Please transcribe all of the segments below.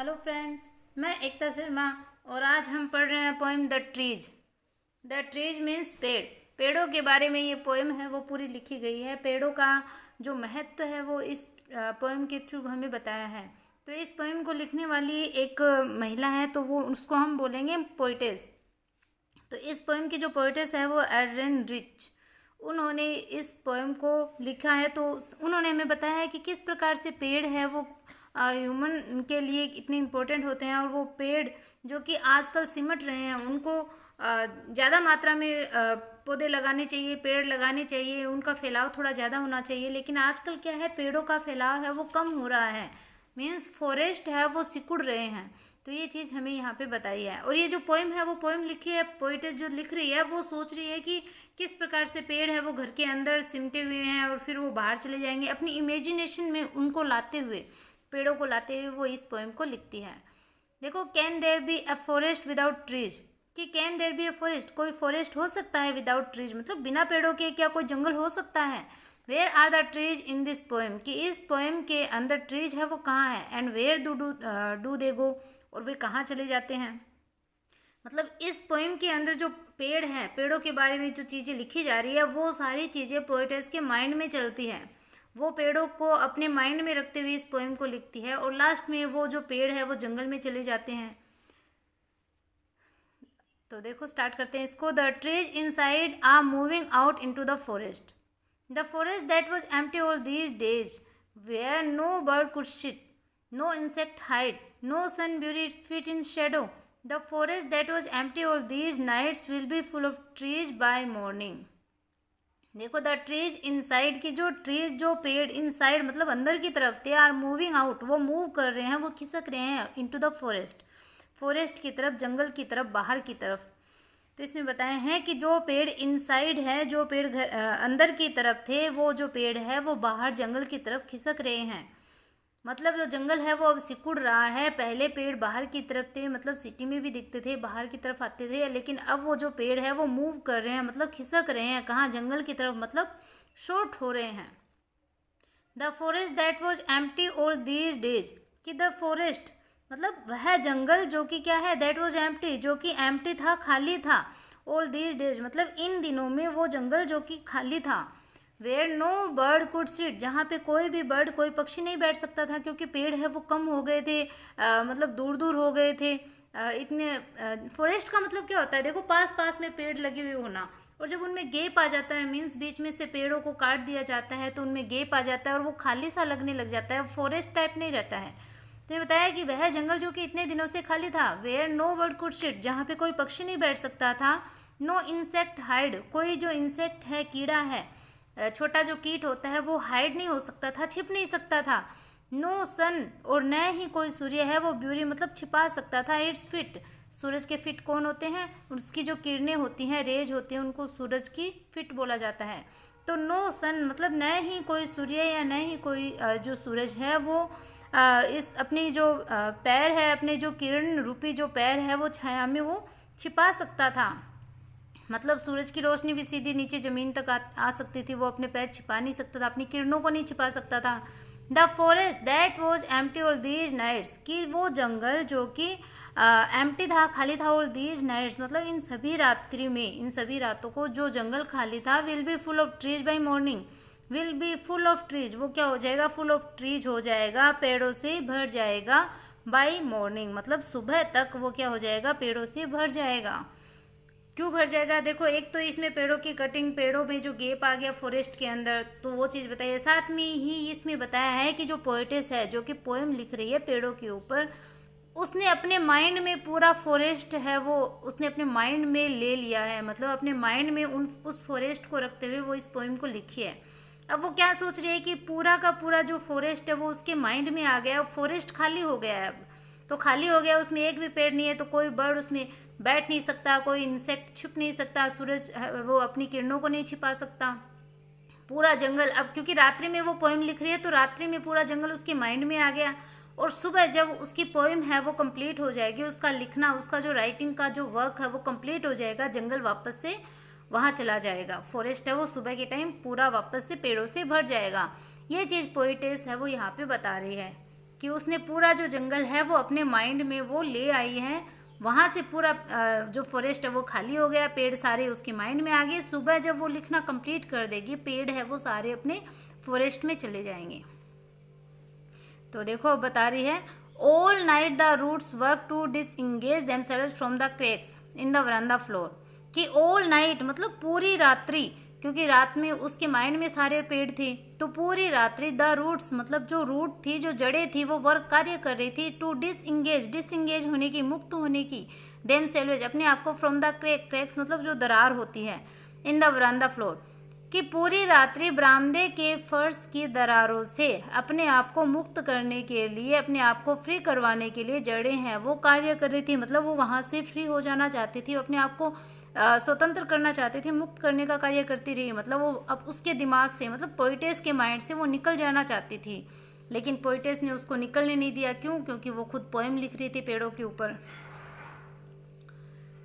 Hello friends, मैं एकता शर्मा और आज हम पढ़ रहे हैं poem the trees. The trees means पेड़ों के बारे में ये पोएम है वो पूरी लिखी गई है। पेड़ों का जो महत्व है वो इस पोएम के थ्रू हमें बताया है। तो इस पोएम को लिखने वाली एक महिला है, तो वो उसको हम बोलेंगे पोइटेस। तो इस पोएम की जो पोइटेस है वो एड्रिन रिच, उन्होंने इस पोएम को लिखा है। तो उन्होंने हमें बताया है कि किस प्रकार से पेड़ है वो ह्यूमन के लिए इतने इम्पोर्टेंट होते हैं, और वो पेड़ जो कि आजकल सिमट रहे हैं उनको ज़्यादा मात्रा में पौधे लगाने चाहिए, पेड़ लगाने चाहिए, उनका फैलाव थोड़ा ज़्यादा होना चाहिए। लेकिन आजकल क्या है, पेड़ों का फैलाव है वो कम हो रहा है, मीन्स फॉरेस्ट है वो सिकुड़ रहे हैं। तो ये चीज़ हमें यहाँ पे बताई है। और ये जो पोएम है वो पोएम लिखी है, पोइटेस जो लिख रही है वो सोच रही है कि किस प्रकार से पेड़ है वो घर के अंदर सिमटे हुए हैं और फिर वो बाहर चले जाएंगे। अपनी इमेजिनेशन में उनको लाते हुए, पेड़ों को लाते हुए वो इस पोएम को लिखती है। देखो, can there be a forest without trees, कि can there be a forest, कोई फॉरेस्ट हो सकता है विदाउट ट्रीज, मतलब बिना पेड़ों के क्या कोई जंगल हो सकता है। Where are the trees in this poem, कि इस पोएम के अंदर ट्रीज है वो कहाँ है। एंड वेयर डू दे गो, और वे कहाँ चले जाते हैं। मतलब इस पोएम के अंदर जो पेड़ हैं, पेड़ों के बारे में जो चीज़ें लिखी जा रही है वो सारी चीज़ें पोएटेस के माइंड में चलती है। वो पेड़ों को अपने माइंड में रखते हुए इस पोएम को लिखती है, और लास्ट में वो जो पेड़ है वो जंगल में चले जाते हैं। तो देखो, स्टार्ट करते हैं इसको। The trees inside are moving out into the forest, the forest that was empty all these days, where no bird could sit, no insect hide, no sun bury its feet in shadow, the forest that was empty all these nights will be full of trees by morning. देखो, the trees inside की जो trees, जो पेड़ inside मतलब अंदर की तरफ, they are moving out, वो मूव कर रहे हैं, वो खिसक रहे हैं इनटू द फॉरेस्ट, फॉरेस्ट की तरफ, जंगल की तरफ, बाहर की तरफ। तो इसमें बताए हैं कि जो पेड़ इनसाइड है, जो पेड़ अंदर की तरफ थे, वो जो पेड़ है वो बाहर जंगल की तरफ खिसक रहे हैं। मतलब जो जंगल है वो अब सिकुड़ रहा है। पहले पेड़ बाहर की तरफ थे, मतलब सिटी में भी दिखते थे, बाहर की तरफ आते थे, लेकिन अब वो जो पेड़ है वो मूव कर रहे हैं, मतलब खिसक रहे हैं। कहाँ, जंगल की तरफ, मतलब शॉर्ट हो रहे हैं। The forest that was empty all these days, कि द फॉरेस्ट मतलब वह जंगल जो कि क्या है, दैट वॉज एम्प्टी, जो कि एम्प्टी था, खाली था। ऑल दीज डेज मतलब इन दिनों में वो जंगल जो कि खाली था। Where no bird could sit, जहाँ पे कोई भी बर्ड, कोई पक्षी नहीं बैठ सकता था, क्योंकि पेड़ है वो कम हो गए थे, मतलब दूर दूर हो गए थे। इतने फॉरेस्ट का मतलब क्या होता है, देखो, पास पास में पेड़ लगे हुए होना, और जब उनमें गैप आ जाता है, मीन्स बीच में से पेड़ों को काट दिया जाता है, तो उनमें गैप आ जाता है और वो खाली सा लगने लग जाता है, फॉरेस्ट टाइप नहीं रहता है। तो ये बताया कि वह जंगल जो कि इतने दिनों से खाली था। Where no bird could sit, जहाँ पे कोई पक्षी नहीं बैठ सकता था। नो इंसेक्ट हाइड, कोई जो इंसेक्ट है, कीड़ा है, छोटा जो कीट होता है, वो हाइड नहीं हो सकता था, छिप नहीं सकता था। नो सन, और न ही कोई सूर्य है वो ब्यूरी मतलब छिपा सकता था इट्स फिट, सूरज के फिट कौन होते हैं, उसकी जो किरणें होती हैं, रेज होती हैं, उनको सूरज की फिट बोला जाता है। तो नो सन मतलब न ही कोई सूर्य या न ही कोई जो सूरज है वो इस अपनी जो पैर है, अपने जो किरण रूपी जो पैर है वो छाया में वो छिपा सकता था। मतलब सूरज की रोशनी भी सीधी नीचे ज़मीन तक आ सकती थी, वो अपने पैर छिपा नहीं सकता था, अपनी किरणों को नहीं छिपा सकता था। The forest that was empty all these nights, कि वो जंगल जो कि एम्प्टी था, खाली था, ऑल दीज नाइट्स मतलब इन सभी रात्रि में, इन सभी रातों को जो जंगल खाली था। Will be full of trees by morning, will be full of trees, वो क्या हो जाएगा, फुल ऑफ ट्रीज हो जाएगा, पेड़ों से भर जाएगा। बाई मॉर्निंग मतलब सुबह तक वो क्या हो जाएगा, पेड़ों से भर जाएगा। क्यों भर जाएगा, देखो, एक तो इसमें पेड़ों की कटिंग, पेड़ों में जो गैप आ गया फॉरेस्ट के अंदर, तो वो चीज़ बताइए। साथ में ही इसमें बताया है कि जो पोएटेस है जो कि पोएम लिख रही है पेड़ों के ऊपर, उसने अपने माइंड में पूरा फॉरेस्ट है वो उसने अपने माइंड में ले लिया है, मतलब अपने माइंड में उस फॉरेस्ट को रखते हुए वो इस पोएम को लिखी है। अब वो क्या सोच रही है कि पूरा का पूरा जो फॉरेस्ट है वो उसके माइंड में आ गया, फॉरेस्ट खाली हो गया है। अब तो खाली हो गया, उसमें एक भी पेड़ नहीं है, तो कोई बर्ड उसमें बैठ नहीं सकता, कोई इंसेक्ट छुप नहीं सकता, सूरज वो अपनी किरणों को नहीं छिपा सकता। पूरा जंगल, अब क्योंकि रात्रि में वो पोएम लिख रही है तो रात्रि में पूरा जंगल उसके माइंड में आ गया, और सुबह जब उसकी पोएम है वो कंप्लीट हो जाएगी, उसका लिखना, उसका जो राइटिंग का जो वर्क है वो कंप्लीट हो जाएगा, जंगल वापस से वहाँ चला जाएगा, फॉरेस्ट है वो सुबह के टाइम पूरा वापस से पेड़ों से भर जाएगा। ये चीज़ पोएटेस है वो यहाँ पे बता रही है। कि उसने पूरा जो जंगल है वो अपने माइंड में वो ले आई है, वहाँ से पूरा जो फॉरेस्ट है वो खाली हो गया, पेड़ सारे उसके माइंड में आ गए। सुबह जब वो लिखना कंप्लीट कर देगी, पेड़ है वो सारे अपने फॉरेस्ट में चले जाएंगे। तो देखो बता रही है, all night the roots work to disengage themselves from the cracks in the veranda floor, कि ऑल नाइट मतलब पूरी रात्रि, क्योंकि रात में उसके माइंड में सारे पेड़ थे, तो पूरी रात्रि द रूट्स मतलब जो रूट थी, जो जड़ें थी, वो वर्क कार्य कर रही थी टू डिसएंगेज होने की, मुक्त होने की, देमसेल्व्स अपने आप को, फ्रॉम द क्रैक्स मतलब जो दरार होती है, इन द वरांडा फ्लोर, कि पूरी रात्रि बरामदे के फर्श की दरारों से अपने आप को मुक्त करने के लिए, अपने आप को फ्री करवाने के लिए जड़ें हैं वो कार्य कर रही थी। मतलब वो वहाँ से फ्री हो जाना चाहती थी, अपने आप को स्वतंत्र करना चाहती थी, मुक्त करने का कार्य करती रही। मतलब वो अब उसके दिमाग से, मतलब पोइटेस के माइंड से वो निकल जाना चाहती थी, लेकिन पोइटेस ने उसको निकलने नहीं दिया। क्यों? क्योंकि वो खुद पोएम लिख रही थी पेड़ों के ऊपर।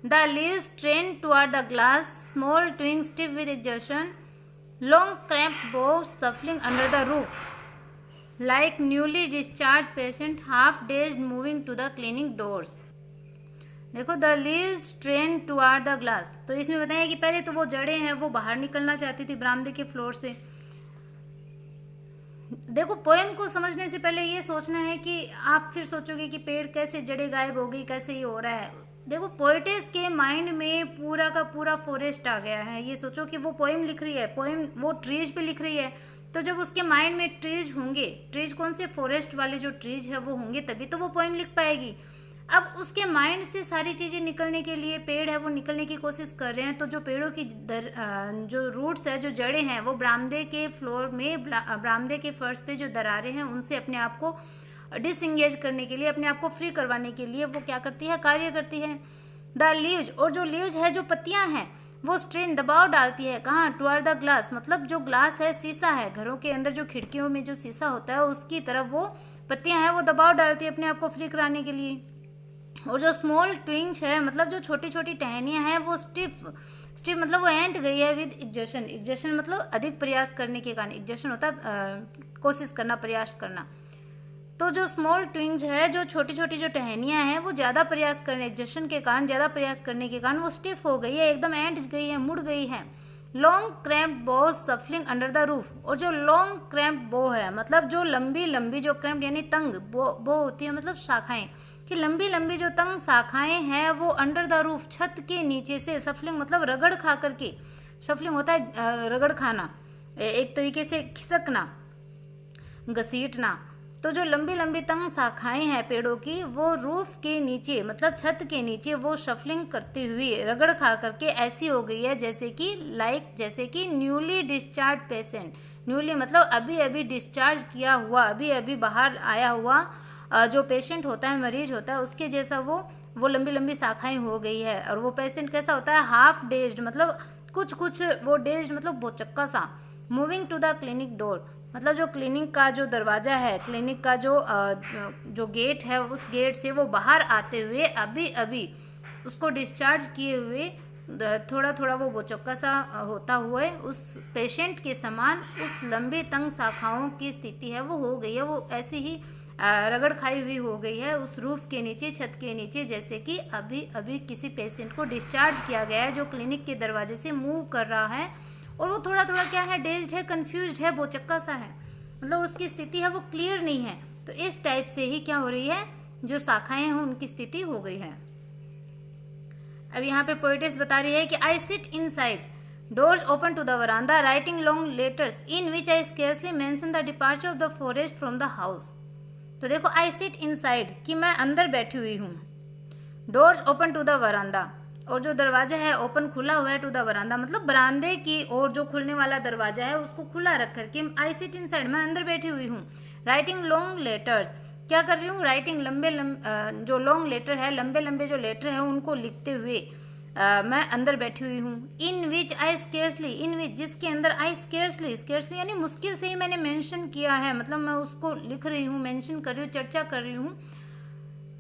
The leaves strain toward the glass, small twig stiff with exertion, long cramped boughs shuffling under the roof, like newly discharged patient, half dazed, moving to the clinic doors. देखो, the leaves strain toward the glass, तो इसमें बताया कि पहले तो वो जड़ें हैं वो बाहर निकलना चाहती थी बरामदे के फ्लोर से। देखो, पोएम को समझने से पहले ये सोचना है कि आप फिर सोचोगे कि पेड़ कैसे, जड़ें गायब हो गई, कैसे ये हो रहा है। देखो, पोएटेस के माइंड में पूरा का पूरा फॉरेस्ट आ गया है। ये सोचो कि वो पोएम लिख रही है, पोएम वो ट्रीज पे लिख रही है, तो जब उसके माइंड में ट्रीज होंगे, ट्रीज कौन से, फॉरेस्ट वाले जो ट्रीज है वो होंगे, तभी तो वो पोएम लिख पाएगी। अब उसके माइंड से सारी चीज़ें निकलने के लिए, पेड़ है वो निकलने की कोशिश कर रहे हैं, तो जो पेड़ों की जो रूट्स है, जो जड़ें हैं, वो बरामदे के फ्लोर में, बरामदे के फर्श पे जो दरारें हैं, उनसे अपने आप को डिसएंगेज करने के लिए, अपने आप को फ्री करवाने के लिए वो क्या करती है, कार्य करती है। द लीव्स, और जो लीव्स है, जो पत्तियां हैं, वो स्ट्रेन, दबाव डालती है, कहाँ, टुवर्ड द ग्लास, मतलब जो ग्लास है, शीशा है, घरों के अंदर जो खिड़कियों में जो शीशा होता है उसकी तरफ वो पत्तियां हैं वो दबाव डालती है अपने आप को फ्री कराने के लिए। और जो स्मॉल ट्विंग्स है, मतलब जो छोटी छोटी टहनियाँ हैं, वो स्टिफ मतलब वो एंट गई है विद एक्जर्शन मतलब अधिक प्रयास करने के कारण, एक्जर्शन होता है कोशिश करना, प्रयास करना। तो जो स्मॉल ट्विंग्स है, जो छोटी छोटी जो टहनियाँ हैं, वो ज़्यादा प्रयास करने, एक्जर्शन के कारण, ज़्यादा प्रयास करने के कारण वो स्टिफ हो गई है, एकदम एंट गई है, मुड़ गई है। लॉन्ग क्रैम्प्ड बो सफलिंग अंडर द रूफ, और जो लॉन्ग क्रैम्प्ड बो है, मतलब जो लंबी लंबी, जो क्रैम्प्ड यानी तंग, बो होती है मतलब शाखाएं, कि लंबी लंबी जो तंग शाखाएं हैं वो अंडर द रूफ, छत के नीचे से, सफलिंग मतलब रगड़ खा करके, सफलिंग होता है रगड़ खाना, एक तरीके से खिसकना, घसीटना। तो जो लंबी लंबी तंग शाखाएं हैं पेड़ों की, वो रूफ के नीचे मतलब छत के नीचे वो शफलिंग करती हुई, रगड़ खा करके ऐसी हो गई है जैसे कि जैसे कि न्यूली डिस्चार्ज पेशेंट, न्यूली मतलब अभी अभी डिस्चार्ज किया हुआ, अभी अभी बाहर आया हुआ जो पेशेंट होता है, मरीज होता है, उसके जैसा वो लंबी लंबी शाखाएं हो गई है। और वो पेशेंट कैसा होता है, हाफ डेज्ड मतलब कुछ वो डेज्ड मतलब भौचक्का सा, moving to the clinic door, मतलब जो क्लिनिक का जो दरवाज़ा है, क्लिनिक का जो गेट है, उस गेट से वो बाहर आते हुए, अभी अभी उसको डिस्चार्ज किए हुए, थोड़ा थोड़ा वो बोचक्का सा होता हुआ उस पेशेंट के समान उस लंबी तंग शाखाओं की स्थिति है वो हो गई है, वो ऐसे ही रगड़ खाई हुई हो गई है उस रूफ के नीचे, छत के नीचे, जैसे कि अभी अभी किसी पेशेंट को डिस्चार्ज किया गया है जो क्लिनिक के दरवाजे से मूव कर रहा है, और वो थोड़ा थोड़ा क्या है, डेज्ड है, कंफ्यूज्ड है, बोचक्का सा है, मतलब उसकी स्थिति है वो क्लियर नहीं है। तो इस टाइप से ही क्या हो रही है, जो शाखाएं हैं उनकी स्थिति हो गई है। अब यहाँ पे पोएटेस बता रही है कि I sit inside, doors open to the veranda, writing long letters in which I scarcely mention the departure of the forest from the house. तो देखो, आई सिट इनसाइड कि मैं अंदर बैठी हुई हूँ, doors open to the veranda, और जो दरवाजा है ओपन खुला हुआ है, टू द वरांडा मतलब बरामदे की ओर जो खुलने वाला दरवाजा है उसको खुला रख करके आई सिट इनसाइड, मैं अंदर बैठी हुई हूँ। राइटिंग लॉन्ग लेटर्स, क्या कर रही हूँ, राइटिंग जो लॉन्ग लेटर है, लंबे लंबे जो लेटर है उनको लिखते हुए मैं अंदर बैठी हुई हूँ। इन विच आई स्केर्सली, इन विच जिसके अंदर आई स्केर्सली यानी मुश्किल से ही मैंने मेंशन किया है, मतलब मैं उसको लिख रही हूँ, मेंशन कर रही हूँ, चर्चा कर रही हूँ।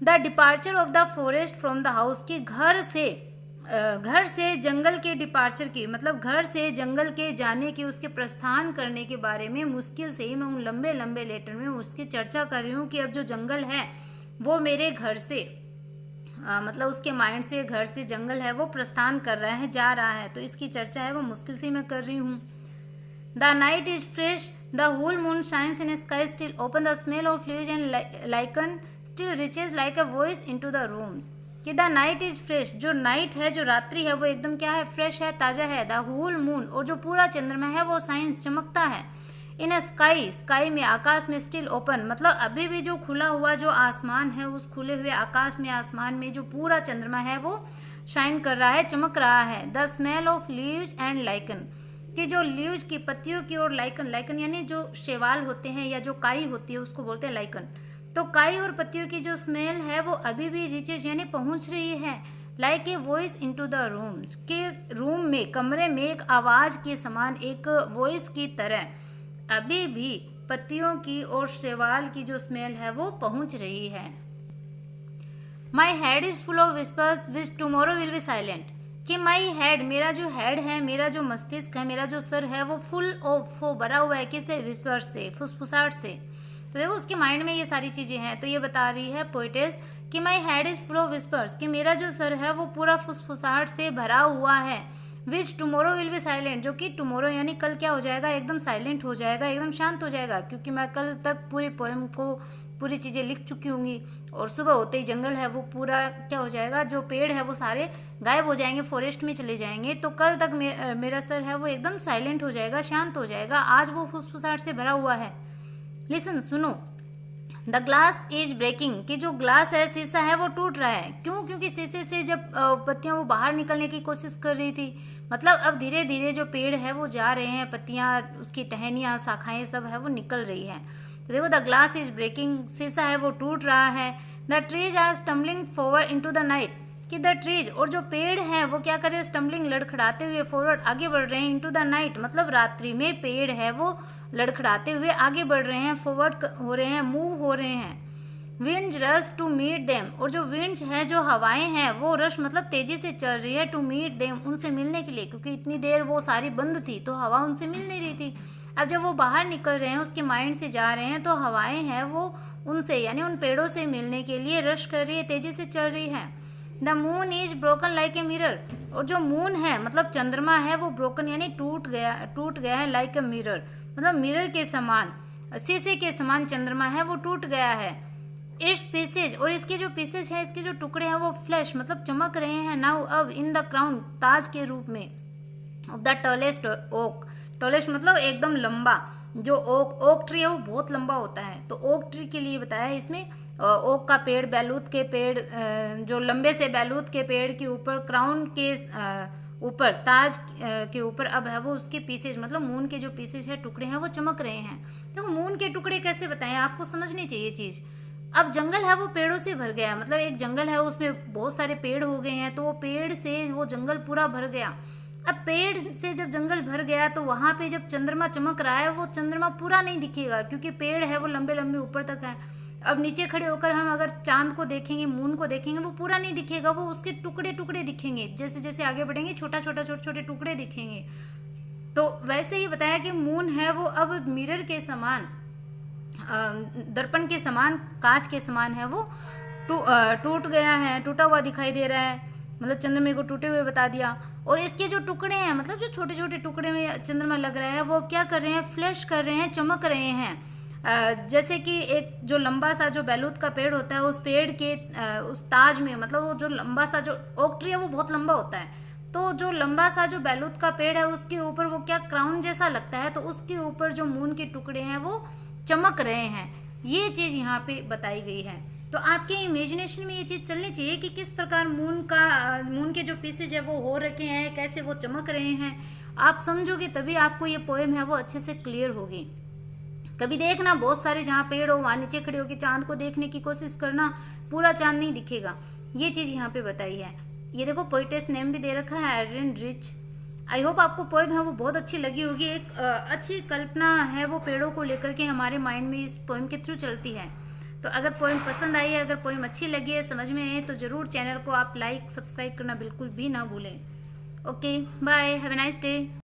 The departure of the forest from the house, की घर से घर से जंगल के डिपार्चर की, मतलब घर से जंगल के जाने की, उसके प्रस्थान करने के बारे में मुश्किल से ही मैं उन लंबे लंबे लेटर में उसकी चर्चा कर रही हूँ कि अब जो जंगल है वो मेरे घर से मतलब उसके माइंड से घर से जंगल है वो प्रस्थान कर रहा है, जा रहा है, तो इसकी चर्चा है वो मुश्किल से ही मैं कर रही हूँ. The night is fresh, the whole moon shines in sky still open, the smell of leaves and lichen still reaches like a voice into the rooms. कि द नाइट इज फ्रेश, जो नाइट है, जो रात्रि है, वो एकदम क्या है, फ्रेश है, ताज़ा है. द होल मून, और जो पूरा चंद्रमा है वो साइंस चमकता है. इन स्काई, स्काई में, आकाश में, स्टिल ओपन, मतलब अभी भी जो खुला हुआ जो आसमान है, उस खुले हुए आकाश में, आसमान में जो पूरा चंद्रमा है वो शाइन कर रहा है, चमक रहा है. The smell of leaves and lichen, कि जो लीव्स की, पत्तियों की, और लाइकन, लाइकन यानी जो शैवाल होते हैं या जो काई होती है उसको बोलते हैं लाइकन. तो काई और पत्तियों की जो स्मेल है वो अभी भी रिचेज यानी पहुंच रही है, like a voice into the rooms, के रूम में, कमरे में एक आवाज के समान, एक वॉइस की तरह अभी भी पत्तियों की और शैवाल की जो स्मेल है वो पहुंच रही है. My head is full of whispers which tomorrow will be silent, कि माई हेड, मेरा जो हेड है, मेरा जो मस्तिष्क है, मेरा जो सर है वो फुल ऑफ, वो भरा हुआ है किससे, विस्पर्स से, फुसफुसाहट से. तो देखो उसके माइंड में ये सारी चीज़ें हैं. तो ये बता रही है पोइटेस कि my head is full of whispers, कि मेरा जो सर है वो पूरा फुसफुसाहट से भरा हुआ है. विच टुमारो विल बी साइलेंट, जो कि टुमारो यानी कल क्या हो जाएगा, एकदम साइलेंट हो जाएगा, एकदम शांत हो जाएगा, क्योंकि मैं कल तक पूरी पोएम को, पूरी चीज़ें लिख चुकी होंगी, और सुबह होते ही जंगल है वो पूरा क्या हो जाएगा, जो पेड़ है वो सारे गायब हो जाएंगे, फॉरेस्ट में चले जाएंगे. तो कल तक मेरा सर है वो एकदम साइलेंट हो जाएगा, शांत हो जाएगा. आज वो फुसफुसाहट से भरा हुआ है. लिसन, सुनो. द ग्लास इज ब्रेकिंग, कि जो ग्लास है, शीशा है, वो टूट रहा है. क्यों? क्योंकि शीशे से जब पत्तियां वो बाहर निकलने की कोशिश कर रही थी, मतलब अब धीरे धीरे जो पेड़ है वो जा रहे हैं, पत्तियां, उसकी टहनियाँ, शाखाएं सब है वो निकल रही हैं. तो देखो, द ग्लास इज ब्रेकिंग, शीशा है वो टूट रहा है. The trees are stumbling forward into the night, कि द ट्रीज, और जो पेड़ हैं वो क्या कर रहे हैं, स्टम्बलिंग, लड़खड़ाते हुए, फॉरवर्ड, आगे बढ़ रहे हैं, इनटू द नाइट, मतलब रात्रि में पेड़ है वो लड़खड़ाते हुए आगे बढ़ रहे हैं, फॉरवर्ड हो रहे हैं, मूव हो रहे हैं. Wind rush to meet them, और जो विंड्स है, जो हवाएं हैं, वो रश मतलब तेजी से चल रही है, टू मीट देम, उनसे मिलने के लिए, क्योंकि इतनी देर वो सारी बंद थी तो हवा उनसे मिल नहीं रही थी. अब जब वो बाहर निकल रहे हैं, उसके माइंड से जा रहे हैं, तो हवाएं हैं वो उनसे यानी उन पेड़ों से मिलने के लिए रश कर रही है, तेजी से चल रही है. The moon is broken like a mirror, और जो मून है मतलब चंद्रमा है वो ब्रोकन यानी टूट गया है, लाइक ए मिरर, मतलब मिरर के समान, शीशे के समान चंद्रमा है वो टूट गया है. इट्स पीसेज, और इसके जो पीसेज है, इसके जो टुकड़े हैं वो फ्लैश मतलब चमक रहे हैं, नाउ अब, इन द क्राउन, ताज के रूप में, of the tallest oak, tallest मतलब एकदम लंबा, जो ओक ट्री है वो बहुत लंबा होता है. तो ओक ट्री के लिए बताया है इसमें, ओक का पेड़, बैलूत के पेड़, जो लंबे से बैलूत के पेड़ के ऊपर, क्राउन के ऊपर, ताज के ऊपर अब है वो उसके पीसेज, मतलब मून के जो पीसेज है, टुकड़े हैं वो चमक रहे हैं. देखो मून के टुकड़े कैसे बताएं, आपको समझनी चाहिए चीज़. अब जंगल है वो पेड़ों से भर गया, मतलब एक जंगल है उसमें बहुत सारे पेड़ हो गए हैं, तो वो पेड़ से वो जंगल पूरा भर गया. अब पेड़ से जब जंगल भर गया तो वहाँ पे जब चंद्रमा चमक रहा है, वो चंद्रमा पूरा नहीं दिखेगा, क्योंकि पेड़ है वो लंबे लंबे ऊपर तक है. अब नीचे खड़े होकर हम अगर चांद को देखेंगे, मून को देखेंगे, वो पूरा नहीं दिखेगा, वो उसके टुकड़े टुकड़े दिखेंगे, जैसे जैसे आगे बढ़ेंगे छोटे छोटे टुकड़े दिखेंगे. तो वैसे ही बताया कि मून है वो अब मिरर के समान, दर्पण के समान, कांच के समान है वो टूट गया है, टूटा हुआ दिखाई दे रहा है, मतलब चंद्रमा को टूटे हुए बता दिया. और इसके जो टुकड़े हैं, मतलब जो छोटे छोटे टुकड़े में चंद्रमा लग रहा है, वो क्या कर रहे हैं, फ्लैश कर रहे हैं, चमक रहे हैं. जैसे कि एक जो लंबा सा जो बैलूत का पेड़ होता है, उस पेड़ के उस ताज में, मतलब वो जो लंबा सा जो ओक ट्री है वो बहुत लंबा होता है, तो जो लंबा सा जो बैलूत का पेड़ है उसके ऊपर वो क्या क्राउन जैसा लगता है, तो उसके ऊपर जो मून के टुकड़े हैं वो चमक रहे हैं. ये चीज़ यहाँ पे बताई गई है. तो आपके इमेजिनेशन में ये चीज़ चलनी चाहिए कि किस प्रकार मून के जो पीसेज है वो हो रखे हैं, कैसे वो चमक रहे हैं. आप समझोगे तभी आपको ये पोएम है वो अच्छे से क्लियर होगी. कभी देखना बहुत सारे जहाँ पेड़ हो वहाँ नीचे खड़े होकर चांद को देखने की कोशिश करना, पूरा चांद नहीं दिखेगा. ये चीज़ यहाँ पे बताई है. ये देखो पोइटेस नेम भी दे रखा है, एड्रिन रिच. आई होप आपको पोएम है वो बहुत अच्छी लगी होगी. एक अच्छी कल्पना है वो पेड़ों को लेकर के हमारे माइंड में इस पोएम के थ्रू चलती है. तो अगर पोइम पसंद आई है, अगर पोइम अच्छी लगी है, समझ में आए, तो ज़रूर चैनल को आप लाइक सब्सक्राइब करना बिल्कुल भी ना भूलें। Okay bye, have a nice day.